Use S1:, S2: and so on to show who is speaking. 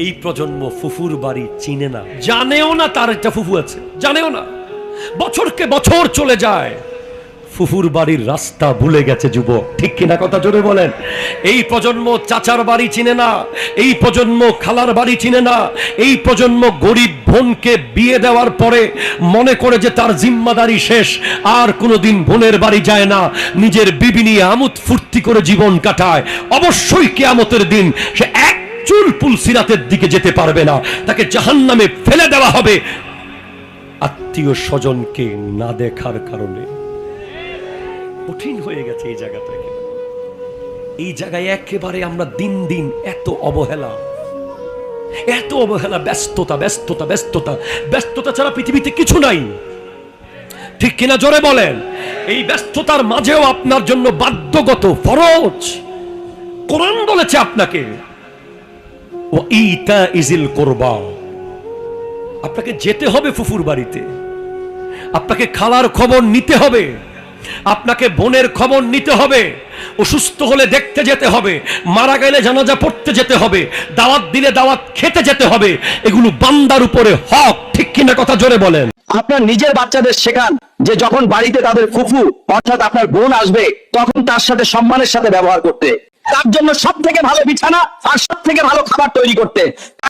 S1: এই প্রজন্ম ফুফুর বাড়ি চিনে না, জানেও না তার একটা ফুফু আছে, জানেও না। বছরকে বছর চলে যায়, ফুফুর বাড়ির রাস্তা ভুলে গেছে যুবক, ঠিক কিনা কথা জোরে বলেন। এই প্রজন্ম চাচার বাড়ি চিনে না, এই প্রজন্ম খালার বাড়ি চিনে না, এই প্রজন্ম গরিব বোনকে বিয়ে দেওয়ার পরে মনে করে যে তার জিম্মাদারি শেষ, আর কোনোদিন বোনের বাড়ি যায় না, নিজের বিবি নিয়ে আমোদ ফুর্তি করে জীবন কাটায়। অবশ্যই কিয়ামতের দিন সে এক চুল পুলসিরাতের দিকে যেতে পারবে না, তাকে জাহান্নামে ফেলে দেওয়া হবে আত্মীয় স্বজনকে না দেখার কারণে। কঠিন হয়ে গেছে এই জায়গাটা। এই জায়গায় একেবারে আমরা দিন দিন এত অবহেলা, এত অবহেলা, ব্যস্ততা ব্যস্ততা ব্যস্ততা ব্যস্ততা ছাড়া পৃথিবীতে কিছু নাই, ঠিক কিনা জোরে বলেন। এই ব্যস্ততার মাঝেও আপনার জন্য বাধ্যগত ফরজ কোরআন বলেছে আপনাকে ওয়া ইতাইজিল কুরবা, আপনাকে যেতে হবে ফুফুর বাড়িতে, আপনাকে খালার খবর নিতে হবে, আপনাকে বোনের খবর নিতে হবে, অসুস্থ হলে দেখতে যেতে হবে, মারা গেলে জানাজা পড়তে যেতে হবে, দাওয়াত দিলে দাওয়াত খেতে যেতে হবে। এগুলো বান্দার উপরে হক, ঠিক কিনা কথা জোরে বলেন।
S2: আপনার নিজের বাচ্চাদের শেখান যে যখন বাড়িতে তাদের ফুফু অর্থাৎ আপনার বোন আসবে তখন তার সাথে সম্মানের সাথে ব্যবহার করতে, তার জন্য সব থেকে ভালো বিছানা আর সব থেকে ভালো খাবার তৈরি করতে।